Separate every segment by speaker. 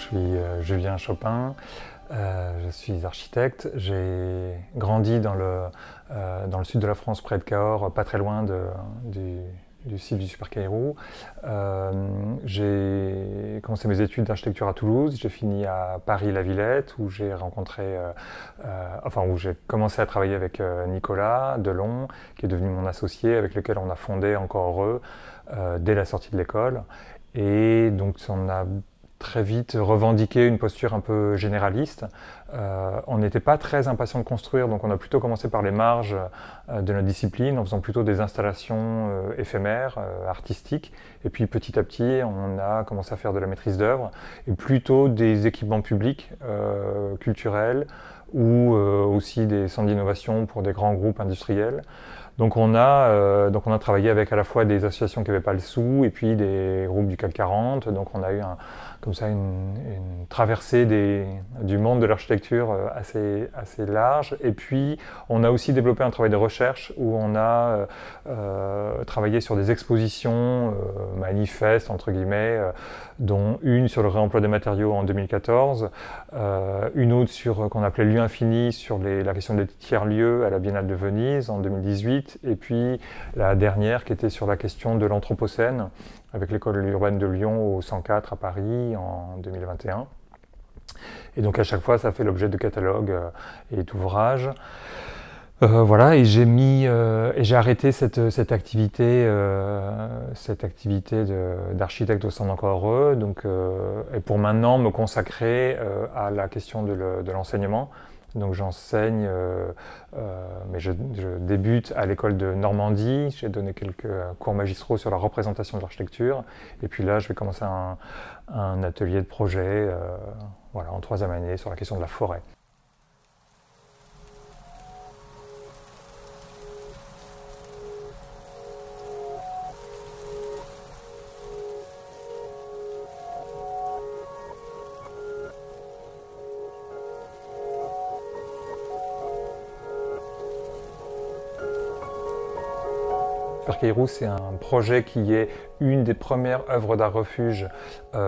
Speaker 1: suis Julien Chopin, je suis architecte. J'ai grandi dans le sud de la France, près de Cahors, pas très loin du site du Super Caïrou. J'ai commencé mes études d'architecture à Toulouse, j'ai fini à Paris-La Villette où j'ai où j'ai commencé à travailler avec Nicolas Delon, qui est devenu mon associé, avec lequel on a fondé Encore Heureux dès la sortie de l'école. Et donc on a très vite revendiqué une posture un peu généraliste. On n'était pas très impatient de construire, donc on a plutôt commencé par les marges de notre discipline, en faisant plutôt des installations éphémères, artistiques. Et puis petit à petit, on a commencé à faire de la maîtrise d'œuvre, et plutôt des équipements publics, culturels, ou aussi des centres d'innovation pour des grands groupes industriels. Donc on a travaillé avec à la fois des associations qui n'avaient pas le sou et puis des groupes du CAC 40. Donc on a eu comme ça une traversée du monde de l'architecture assez large. Et puis on a aussi développé un travail de recherche où on a travaillé sur des expositions manifestes, entre guillemets, dont une sur le réemploi des matériaux en 2014, une autre sur qu'on appelait Lieu Infini, sur la question des tiers-lieux à la Biennale de Venise en 2018, et puis la dernière qui était sur la question de l'Anthropocène avec l'école urbaine de Lyon au 104 à Paris en 2021. Et donc à chaque fois ça fait l'objet de catalogues et d'ouvrages. Voilà, et j'ai arrêté cette activité d'architecte au sein d'Encore Heureux, donc et pour maintenant me consacrer à la question de l'enseignement. Donc j'enseigne, mais je débute à l'école de Normandie. J'ai donné quelques cours magistraux sur la représentation de l'architecture, et puis là je vais commencer un atelier de projet, voilà, en 3e année sur la question de la forêt. Super Caïrou, c'est un projet qui est une des premières œuvres d'art refuge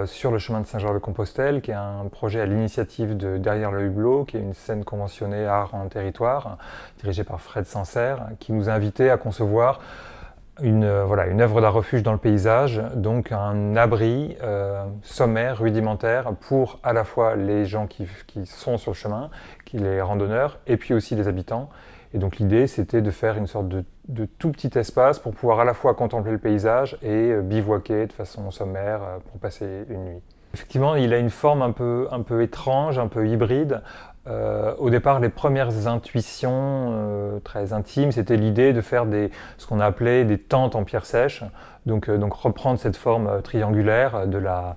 Speaker 1: sur le chemin de Saint-Georges-de-Compostelle, qui est un projet à l'initiative de Derrière le Hublot, qui est une scène conventionnée art en territoire, dirigée par Fred Sancerre, qui nous a invités à concevoir une œuvre d'art refuge dans le paysage, donc un abri sommaire, rudimentaire, pour à la fois les gens qui sont sur le chemin, les randonneurs, et puis aussi les habitants. Et donc l'idée, c'était de faire une sorte de tout petit espace pour pouvoir à la fois contempler le paysage et bivouaquer de façon sommaire pour passer une nuit. Effectivement, il a une forme un peu étrange, un peu hybride. Au départ, les premières intuitions très intimes, c'était l'idée de faire ce qu'on a appelé des tentes en pierre sèche. Donc reprendre cette forme triangulaire de la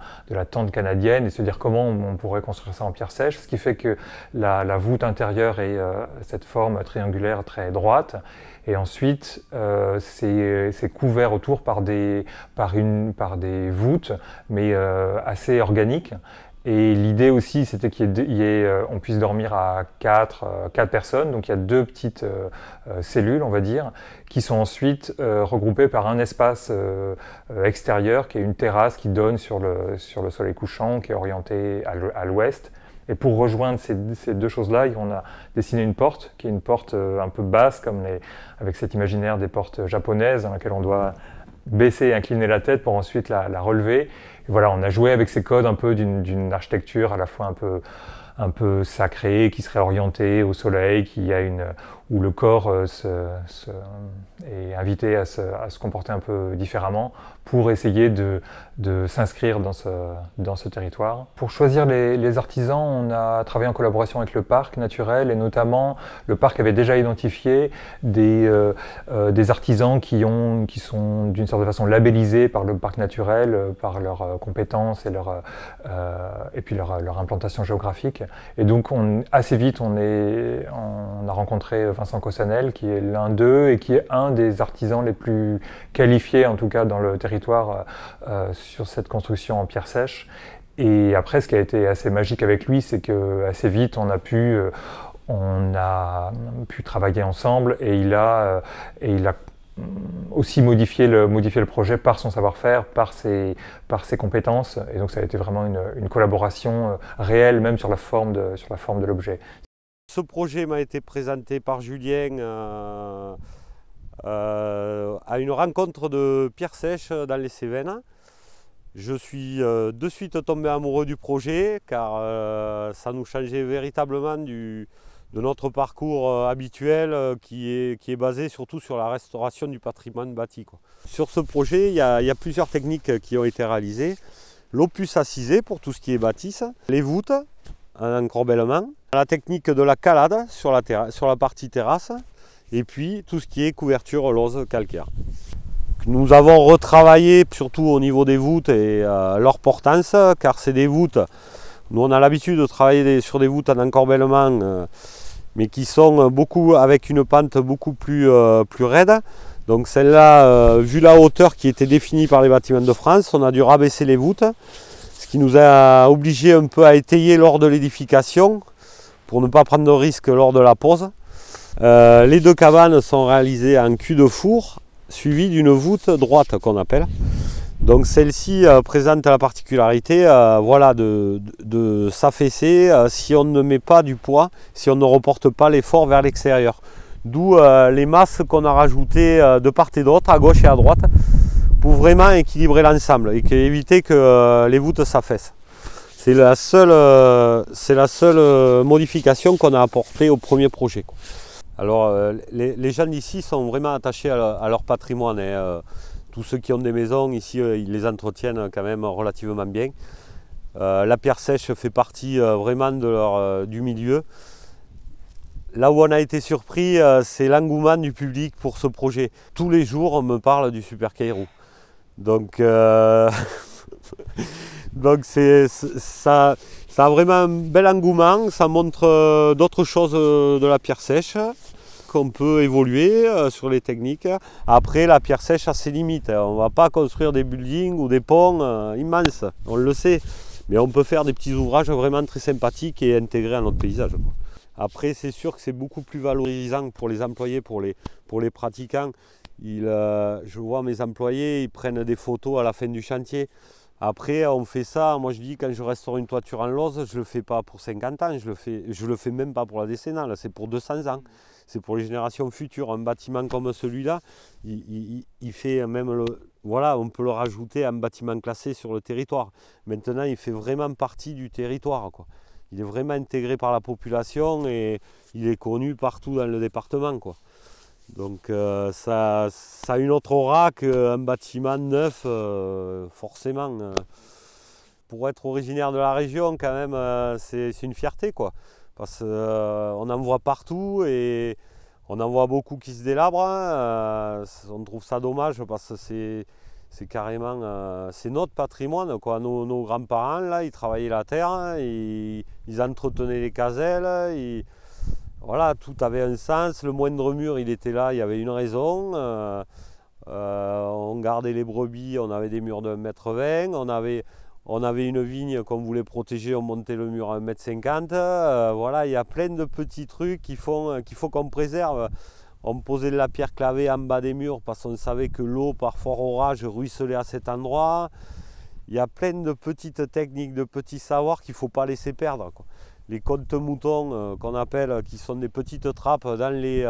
Speaker 1: tente canadienne et se dire comment on pourrait construire ça en pierre sèche, ce qui fait que la voûte intérieure est cette forme triangulaire très droite, et ensuite c'est couvert autour par des voûtes, mais assez organiques. Et l'idée aussi, c'était qu'on puisse dormir à 4 personnes. Donc il y a 2 petites cellules, on va dire, qui sont ensuite regroupées par un espace extérieur, qui est une terrasse qui donne sur le soleil couchant, qui est orienté à l'ouest. Et pour rejoindre ces 2 choses-là, on a dessiné une porte, qui est une porte un peu basse, avec cet imaginaire des portes japonaises, dans laquelle on doit baisser et incliner la tête pour ensuite la relever. Et voilà, on a joué avec ces codes un peu d'une architecture à la fois un peu sacrée, qui serait orientée au soleil, où le corps est invité à se comporter un peu différemment pour essayer de s'inscrire dans ce territoire. Pour choisir les artisans, on a travaillé en collaboration avec le parc naturel, et notamment le parc avait déjà identifié des artisans qui sont d'une certaine façon labellisés par le parc naturel, par leurs compétences et puis leur implantation géographique. Et donc assez vite on a rencontré Vincent Cossanel, qui est l'un d'eux et qui est un des artisans les plus qualifiés, en tout cas dans le territoire, sur cette construction en pierre sèche. Et après, ce qui a été assez magique avec lui, c'est que assez vite on a pu travailler ensemble, et il a aussi modifier le projet par son savoir-faire, par ses compétences. Et donc ça a été vraiment une collaboration réelle, même sur la forme de l'objet.
Speaker 2: Ce projet m'a été présenté par Julien à une rencontre de Pierre Sèche dans les Cévennes. Je suis de suite tombé amoureux du projet car ça nous changeait véritablement de notre parcours habituel qui est basé surtout sur la restauration du patrimoine bâti, quoi. Sur ce projet, il y a plusieurs techniques qui ont été réalisées. L'opus assisé pour tout ce qui est bâtisse, les voûtes en encorbellement, la technique de la calade sur la partie terrasse et puis tout ce qui est couverture lose calcaire. Nous avons retravaillé surtout au niveau des voûtes et leur portance, car c'est des voûtes, nous on a l'habitude de travailler sur des voûtes en encorbellement, mais qui sont avec une pente beaucoup plus raide. Donc celle-là, vu la hauteur qui était définie par les Bâtiments de France, on a dû rabaisser les voûtes, ce qui nous a obligé un peu à étayer lors de l'édification, pour ne pas prendre de risque lors de la pose. Les deux cabanes sont réalisées en cul de four, suivi d'une voûte droite qu'on appelle. Donc celle-ci présente la particularité voilà, de s'affaisser si on ne met pas du poids, si on ne reporte pas l'effort vers l'extérieur. D'où les masses qu'on a rajoutées de part et d'autre, à gauche et à droite, pour vraiment équilibrer l'ensemble et éviter que les voûtes s'affaissent. C'est la seule modification qu'on a apportée au premier projet, quoi. Alors les gens d'ici sont vraiment attachés à leur patrimoine. Tous ceux qui ont des maisons ici, ils les entretiennent quand même relativement bien. La pierre sèche fait partie vraiment du milieu. Là où on a été surpris, c'est l'engouement du public pour ce projet. Tous les jours, on me parle du Super Caïrou. Donc, donc ça a vraiment un bel engouement. Ça montre d'autres choses de la pierre sèche, qu'on peut évoluer sur les techniques. Après, la pierre sèche a ses limites. On ne va pas construire des buildings ou des ponts immenses, on le sait. Mais on peut faire des petits ouvrages vraiment très sympathiques et intégrés à notre paysage, quoi. Après, c'est sûr que c'est beaucoup plus valorisant pour les employés, pour les pratiquants. Je vois mes employés, ils prennent des photos à la fin du chantier. Après, on fait ça, moi je dis, quand je restaure une toiture en lose, je ne le fais pas pour 50 ans, je le fais même pas pour la décennale, c'est pour 200 ans. C'est pour les générations futures. Un bâtiment comme celui-là, il fait même voilà, on peut le rajouter à un bâtiment classé sur le territoire. Maintenant, il fait vraiment partie du territoire, quoi. Il est vraiment intégré par la population et il est connu partout dans le département, quoi. Donc ça a une autre aura qu'un bâtiment neuf, forcément. Pour être originaire de la région, quand même, c'est une fierté, quoi. Parce qu'on en voit partout et on en voit beaucoup qui se délabrent. On trouve ça dommage parce que c'est carrément c'est notre patrimoine, quoi. Nos grands-parents, là, ils travaillaient la terre, ils entretenaient les caselles, voilà, tout avait un sens. Le moindre mur, il était là, il y avait une raison. On gardait les brebis, on avait des murs de 1,20 m. On avait une vigne qu'on voulait protéger, on montait le mur à 1,50 m. Voilà, il y a plein de petits trucs qu'il faut qu'on préserve. On posait de la pierre clavée en bas des murs parce qu'on savait que l'eau, par fort orage, ruisselait à cet endroit. Il y a plein de petites techniques, de petits savoirs qu'il ne faut pas laisser perdre, quoi. Les compte-moutons qu'on appelle, qui sont des petites trappes dans les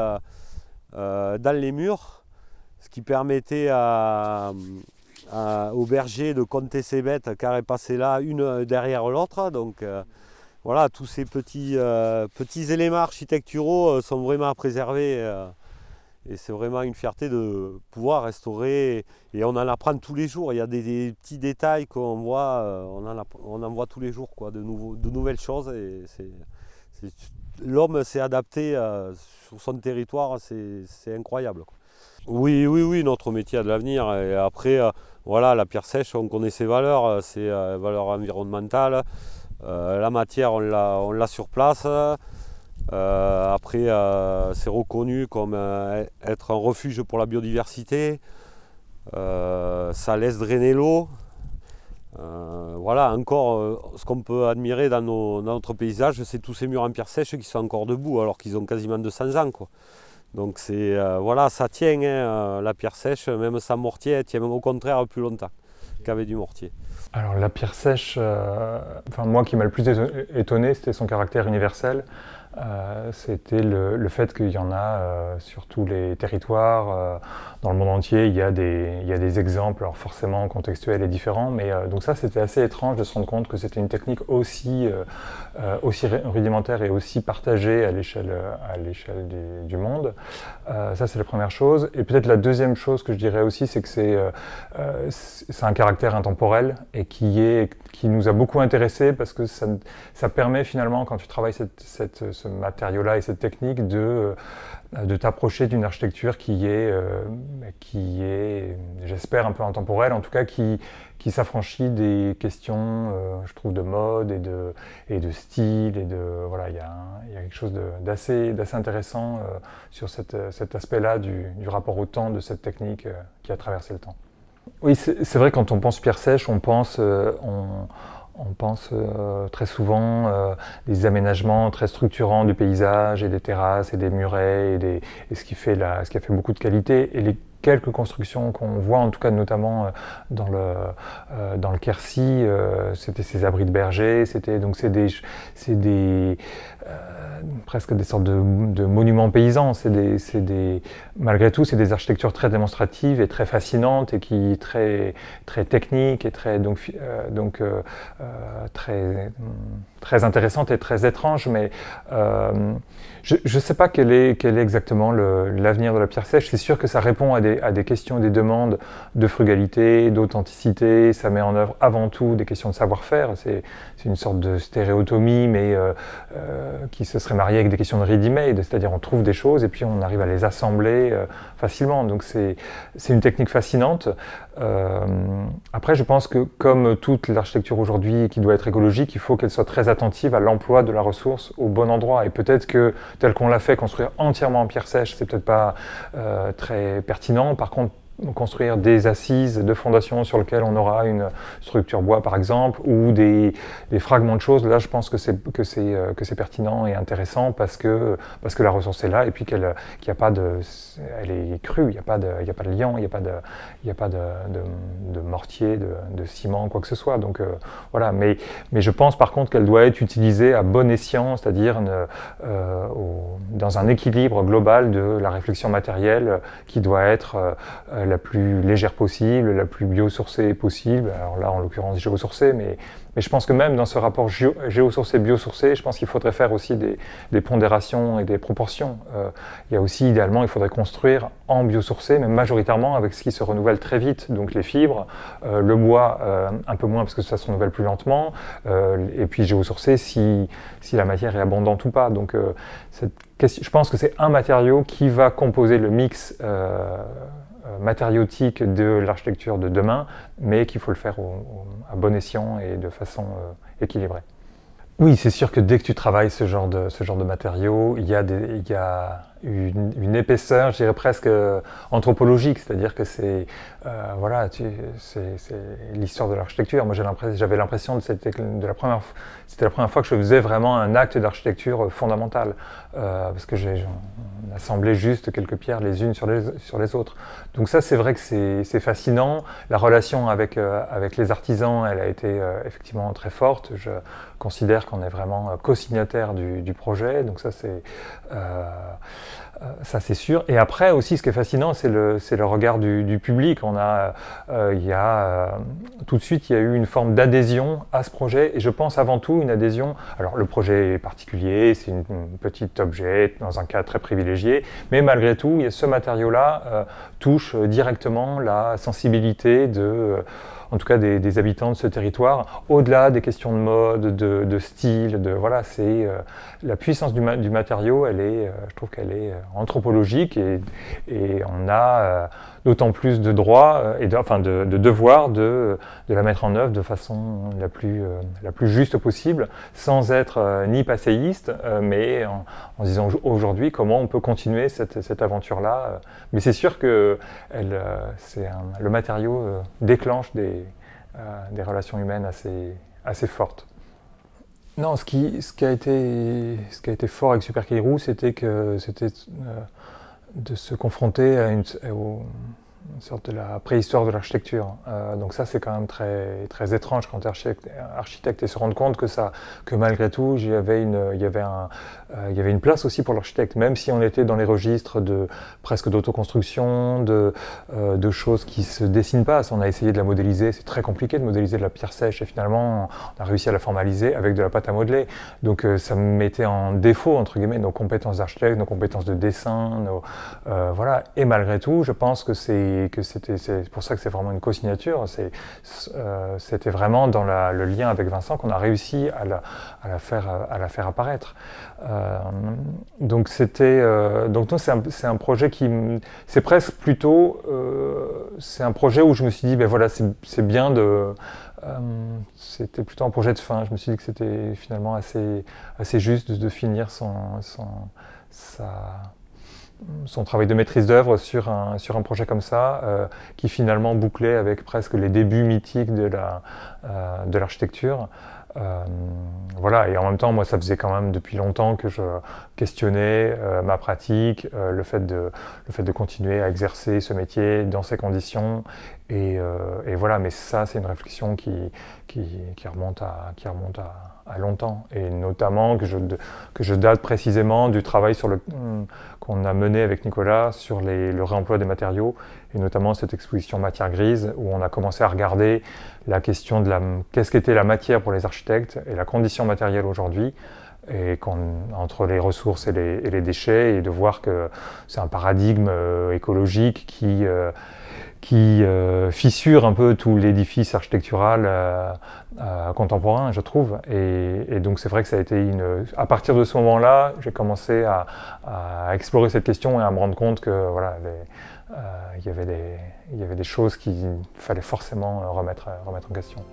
Speaker 2: murs, ce qui permettait au berger de compter ses bêtes car elles passaient là une derrière l'autre. Donc voilà, tous ces petits éléments architecturaux sont vraiment à préserver et c'est vraiment une fierté de pouvoir restaurer et on en apprend tous les jours. Il y a des petits détails qu'on voit, on en voit tous les jours, quoi, de nouvelles choses et l'homme s'est adapté sur son territoire, c'est incroyable, quoi. Oui, notre métier a de l'avenir. Et après, voilà, la pierre sèche, on connaît ses valeurs, ses valeurs environnementales. La matière, on l'a sur place. Après, c'est reconnu comme être un refuge pour la biodiversité. Ça laisse drainer l'eau. Voilà, encore, ce qu'on peut admirer dans notre paysage, c'est tous ces murs en pierre sèche qui sont encore debout, alors qu'ils ont quasiment 200 ans, quoi. Donc voilà, ça tient, hein, la pierre sèche, même sans mortier, elle tient même au contraire plus longtemps qu'avec du mortier.
Speaker 1: Alors la pierre sèche, enfin, moi qui m'a le plus étonné, c'était son caractère universel. C'était le fait qu'il y en a sur tous les territoires, dans le monde entier, il y a des exemples, alors forcément contextuels et différents, mais donc ça c'était assez étrange de se rendre compte que c'était une technique aussi rudimentaire et aussi partagée à l'échelle du monde. Ça c'est la première chose. Et peut-être la deuxième chose que je dirais aussi, c'est que c'est un caractère intemporel et qui nous a beaucoup intéressés parce que ça permet finalement, quand tu travailles ce matériau-là et cette technique, de t'approcher d'une architecture qui est, j'espère, un peu intemporelle, en tout cas qui s'affranchit des questions, je trouve, de mode et de style. Voilà, il y a quelque chose d'assez intéressant sur cet aspect-là du rapport au temps de cette technique qui a traversé le temps. Oui, c'est vrai, quand on pense pierre sèche, on pense très souvent des aménagements très structurants du paysage et des terrasses et des murets et ce qui a fait beaucoup de qualité. Et les quelques constructions qu'on voit, en tout cas notamment dans le Quercy, c'était ces abris de bergers, presque des sortes de monuments paysans. Malgré tout, c'est des architectures très démonstratives et très fascinantes et très techniques et très intéressantes et très étranges. Mais je ne sais pas quel est exactement l'avenir de la pierre sèche. C'est sûr que ça répond à des questions, des demandes de frugalité, d'authenticité. Ça met en œuvre avant tout des questions de savoir-faire. C'est une sorte de stéréotomie, mais qui se serait mariée avec des questions de ready-made. C'est-à-dire on trouve des choses et puis on arrive à les assembler facilement. Donc c'est une technique fascinante. Après, je pense que comme toute l'architecture aujourd'hui qui doit être écologique, il faut qu'elle soit très attentive à l'emploi de la ressource au bon endroit. Et peut-être que tel qu'on l'a fait, construire entièrement en pierre sèche, c'est peut-être pas très pertinent. Par contre, construire des assises de fondation sur lesquelles on aura une structure bois par exemple, ou des fragments de choses, là je pense que c'est pertinent et intéressant parce que la ressource est là et puis elle est crue, il n'y a pas de liant, il n'y a pas de mortier, de ciment, quoi que ce soit. Donc voilà, mais je pense par contre qu'elle doit être utilisée à bon escient, c'est-à-dire dans un équilibre global de la réflexion matérielle qui doit être la plus légère possible, la plus biosourcée possible. Alors là, en l'occurrence, géosourcée, mais je pense que même dans ce rapport géosourcé-biosourcé, je pense qu'il faudrait faire aussi des pondérations et des proportions. Il y a aussi, idéalement, il faudrait construire en biosourcé, mais majoritairement avec ce qui se renouvelle très vite, donc les fibres, le bois un peu moins parce que ça se renouvelle plus lentement, et puis géosourcé si la matière est abondante ou pas. Donc je pense que c'est un matériau qui va composer le mix matériotique de l'architecture de demain, mais qu'il faut le faire à bon escient et de façon équilibrée. Oui, c'est sûr que dès que tu travailles ce genre de matériaux, il y a une épaisseur, je dirais presque anthropologique, c'est-à-dire que c'est l'histoire de l'architecture. Moi, j'avais l'impression c'était la première fois que je faisais vraiment un acte d'architecture fondamental, parce que on assemblait juste quelques pierres les unes sur les autres. Donc ça, c'est vrai que c'est fascinant. La relation avec les artisans, elle a été effectivement très forte. Je considère qu'on est vraiment co-signataire du projet, donc ça c'est sûr. Et après aussi, ce qui est fascinant, c'est le regard du public. Tout de suite, il y a eu une forme d'adhésion à ce projet, et je pense avant tout une adhésion. Alors le projet est particulier, c'est un petit objet dans un cas très privilégié, mais malgré tout, ce matériau-là touche directement la sensibilité en tout cas des habitants de ce territoire, au-delà des questions de mode, de style, c'est la puissance du matériau, je trouve qu'elle est anthropologique et on a d'autant plus de droit et de devoir de la mettre en œuvre de façon la plus juste possible, sans être ni passéiste, mais en se disant aujourd'hui comment on peut continuer cette aventure-là. Mais c'est sûr que le matériau déclenche des relations humaines assez fortes. Non, ce qui a été fort avec Super Caillou, c'était que de se confronter à une sorte de la préhistoire de l'architecture. Donc ça, c'est quand même très, très étrange quand tu es architecte et se rendre compte que malgré tout, il y avait une place aussi pour l'architecte, même si on était dans les registres presque d'autoconstruction, de choses qui se dessinent pas. On a essayé de la modéliser, c'est très compliqué de modéliser de la pierre sèche et finalement, on a réussi à la formaliser avec de la pâte à modeler. Donc ça me mettait en défaut, entre guillemets, nos compétences d'architecte, nos compétences de dessin, voilà. Et malgré tout, je pense que c'est pour ça que c'est vraiment une co-signature. C'était vraiment dans le lien avec Vincent qu'on a réussi à la faire apparaître. Donc c'est un projet c'est presque plutôt, c'est un projet où je me suis dit, ben voilà, c'est bien de. C'était plutôt un projet de fin. Je me suis dit que c'était finalement assez juste de finir son travail de maîtrise d'œuvre sur un projet comme ça, qui finalement bouclait avec presque les débuts mythiques de l'architecture. Voilà, et en même temps, moi, ça faisait quand même depuis longtemps que je questionnais ma pratique, le fait de continuer à exercer ce métier dans ces conditions. Et voilà, mais ça, c'est une réflexion qui remonte à longtemps, et notamment que je date précisément du travail qu'on a mené avec Nicolas sur le réemploi des matériaux, et notamment cette exposition Matière grise, où on a commencé à regarder la question de qu'est-ce qu'était la matière pour les architectes et la condition matérielle aujourd'hui, et entre les ressources et les déchets, et de voir que c'est un paradigme écologique qui fissure un peu tout l'édifice architectural contemporain, je trouve. Et donc c'est vrai que ça a été à partir de ce moment-là, j'ai commencé à explorer cette question et à me rendre compte que voilà, il y avait des choses qu'il fallait forcément remettre en question.